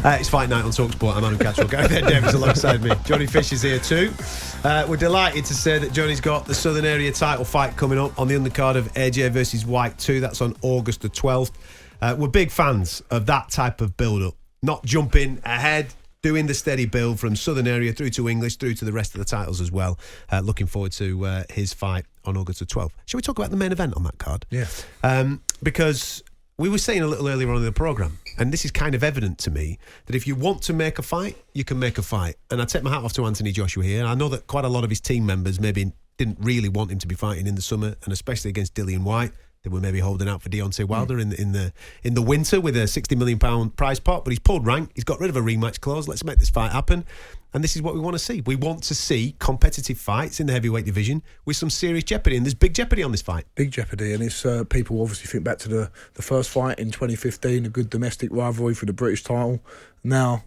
It's Fight Night on talkSPORT. I'm Adam Catterall. Gareth Davies alongside me. Johnny Fish is here too. We're delighted to say that Johnny's got the Southern Area title fight coming up on the undercard of AJ versus White 2. That's on August the 12th. We're big fans of that type of build-up. Not jumping ahead, doing the steady build from Southern Area through to English, through to the rest of the titles as well. Looking forward to his fight on August the 12th. Shall we talk about the main event on that card? Yeah. Because we were saying a little earlier on in the programme, and this is kind of evident to me, that if you want to make a fight, you can make a fight. And I take my hat off to Anthony Joshua here. And I know that quite a lot of his team members maybe didn't really want him to be fighting in the summer, and especially against Dillian Whyte. They were maybe holding out for Deontay Wilder in the winter with a £60 million prize pot, but he's pulled rank. He's got rid of a rematch clause. Let's make this fight happen. And this is what we want to see. We want to see competitive fights in the heavyweight division with some serious jeopardy. And there's big jeopardy on this fight. Big jeopardy. And it's people obviously think back to the first fight in 2015, a good domestic rivalry for the British title. Now,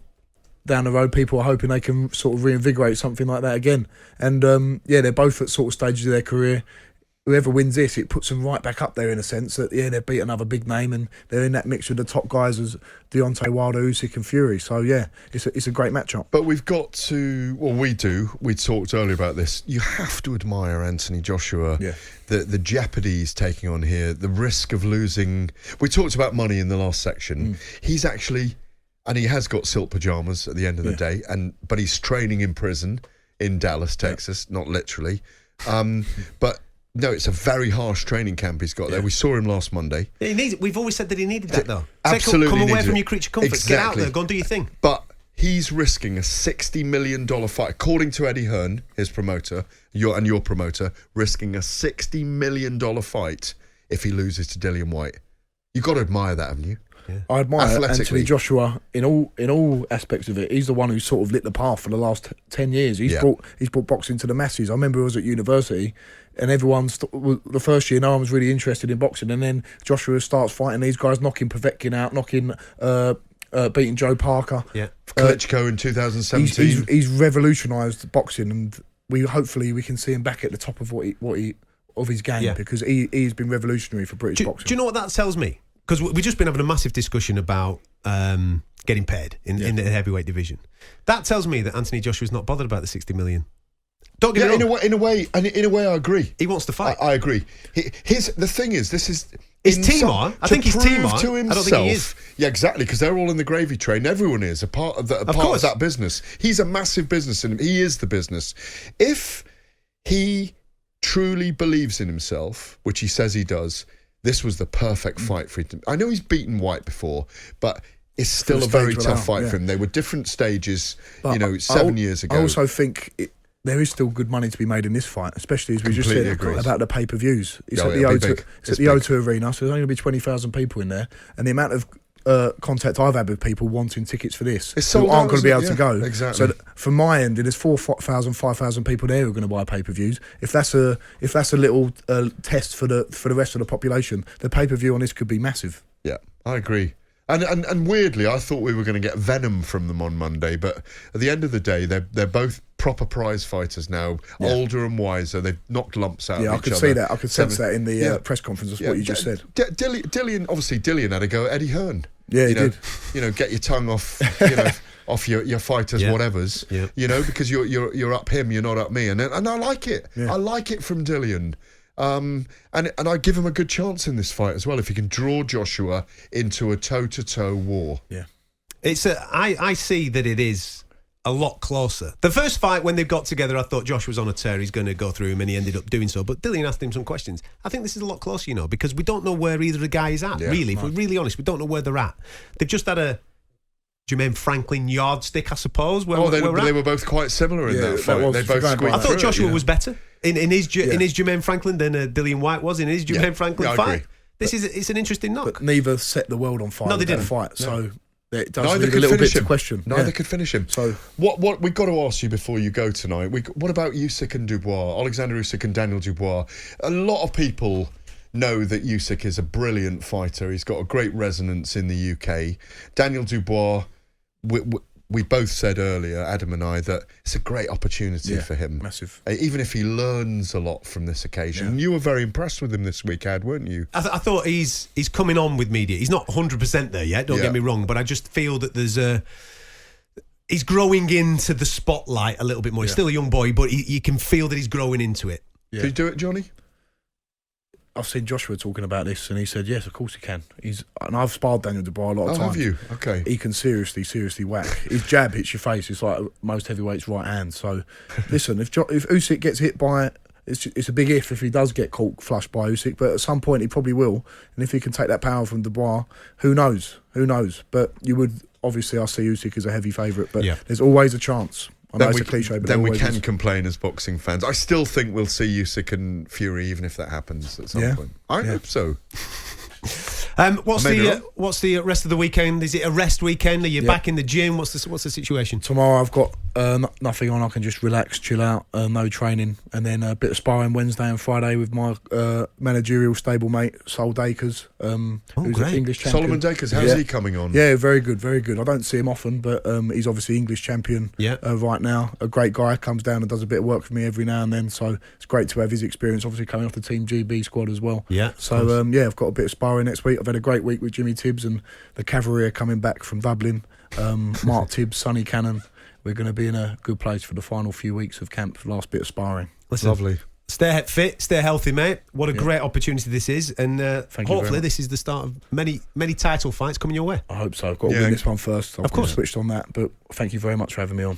down the road, people are hoping they can sort of reinvigorate something like that again. And, they're both at sort of stages of their career. Whoever wins this, it puts them right back up there in a sense that, they've beat another big name and they're in that mix with the top guys as Deontay Wilder, Usyk and Fury. So, it's a great matchup. But we've got to, we talked earlier about this, you have to admire Anthony Joshua, the jeopardy he's taking on here, the risk of losing. We talked about money in the last section. He's actually, and he has got silk pyjamas at the end of the day, but he's training in prison in Dallas, Texas, not literally. But no, it's a very harsh training camp he's got there. We saw him last Monday. Yeah, he needs it. We've always said that he needed that, though. Absolutely, come away from it. your creature comforts. Exactly. Get out there. Go and do your thing. But he's risking a $60 million fight, according to Eddie Hearn, his promoter, your promoter, risking a $60 million fight if he loses to Dillian Whyte. You've got to admire that, haven't you? Yeah. I admire Anthony Joshua in all aspects of it. He's the one who sort of lit the path for the last 10 years. He's brought boxing to the masses. I remember I was at university and everyone, the first year, no one was really interested in boxing, and then Joshua starts fighting these guys, knocking Povetkin out, beating Joe Parker. Yeah, Klitschko in 2017. He's revolutionised boxing, and hopefully we can see him back at the top of of his game because he's been revolutionary for British boxing. Do you know what that tells me? Because we've just been having a massive discussion about getting paid in the heavyweight division. That tells me that Anthony Joshua's not bothered about the $60 million. Don't get me wrong. In a way, I agree. He wants to fight. I agree. The thing is, this is his team are. I think his team are. To himself, I don't think he is. Yeah, exactly. Because they're all in the gravy train. Everyone is a part of that business. He's a massive business, and he is the business. If he truly believes in himself, which he says he does, this was the perfect fight for him. I know he's beaten White before, but it's still a very tough fight for him. They were different stages, but 7 years ago. I also think there is still good money to be made in this fight, especially as we just said about the pay-per-views. It's at the O2 Arena, so there's only going to be 20,000 people in there. And the amount of contact I've had with people wanting tickets for this who aren't going to be able to go. Exactly. So from my end, there's 4,000, 5,000 people there who are going to buy pay-per-views. If that's a little test for the rest of the population, the pay-per-view on this could be massive. Yeah, I agree. And weirdly, I thought we were going to get Venom from them on Monday, but at the end of the day, they're both proper prize fighters now, older and wiser. They've knocked lumps out of each other. I could see that. I could sense that in the press conference. That's what you just said. Dillian had a go at Eddie Hearn. Yeah, he did. Get your tongue off, off your fighters, whatevers. Yeah. Because you're up him, you're not up me, and I like it. Yeah. I like it from Dillian. And I give him a good chance in this fight as well if he can draw Joshua into a toe-to-toe war. Yeah, I see that it is a lot closer. The first fight when they got together, I thought Josh was on a tear. He's going to go through him, and he ended up doing so. But Dillian asked him some questions. I think this is a lot closer, because we don't know where either the guy is at. Really, if we're really honest, we don't know where they're at. They've just had a Jermaine Franklin yardstick, I suppose. They were both quite similar in that fight. They both squeaked. I thought Joshua was better in his Jermaine Franklin than Dillian Whyte was in his Jermaine Franklin fight. It's an interesting knock. But neither set the world on fire. No, they didn't. Fight, so it does leave a little bit to question. Neither could finish him. So what we've got to ask you before you go tonight? What about Usyk and Dubois? Oleksandr Usyk and Daniel Dubois. A lot of people know that Usyk is a brilliant fighter. He's got a great resonance in the UK. Daniel Dubois, we both said earlier, Adam and I, that it's a great opportunity for him. Massive. Even if he learns a lot from this occasion. Yeah. You were very impressed with him this week, Ad, weren't you? I thought he's coming on with media. He's not 100% there yet, don't get me wrong, but I just feel that he's growing into the spotlight a little bit more. He's still a young boy, but you can feel that he's growing into it. Yeah. Can you do it, Johnny? I've seen Joshua talking about this, and he said, yes, of course he can. And I've sparred Daniel Dubois a lot of times. Have you? Okay. He can seriously whack. His jab hits your face. It's like most heavyweights' right hand. So, listen, if Usyk gets hit by... It's a big if he does get caught flush by Usyk, but at some point he probably will. And if he can take that power from Dubois, who knows? But you would... Obviously, I see Usyk as a heavy favourite, but there's always a chance. I know it's a cliche, but then we can complain as boxing fans. I still think we'll see Usyk and Fury, even if that happens at some point. I hope so. What's the rest of the weekend? Is it a rest weekend? Are you back in the gym? What's the situation? Tomorrow I've got nothing on. I can just relax, chill out, no training, and then a bit of sparring Wednesday and Friday with my managerial stablemate Sol Dakers, who's an English champion. Solomon Dakers, how's he coming on? Yeah, very good, very good. I don't see him often, but he's obviously English champion right now. A great guy, comes down and does a bit of work for me every now and then, so it's great to have his experience, obviously coming off the Team GB squad as well. Yeah. So I've got a bit of sparring next week. I've had a great week with Jimmy Tibbs and the Cavalry are coming back from Dublin. Mark Tibbs, Sonny Cannon. We're going to be in a good place for the final few weeks of camp, last bit of sparring. Listen, lovely. Stay fit, stay healthy, mate. What a great opportunity this is, and hopefully this is the start of many title fights coming your way. I hope so. I've got to win this one first. Of course, switched on that, but thank you very much for having me on.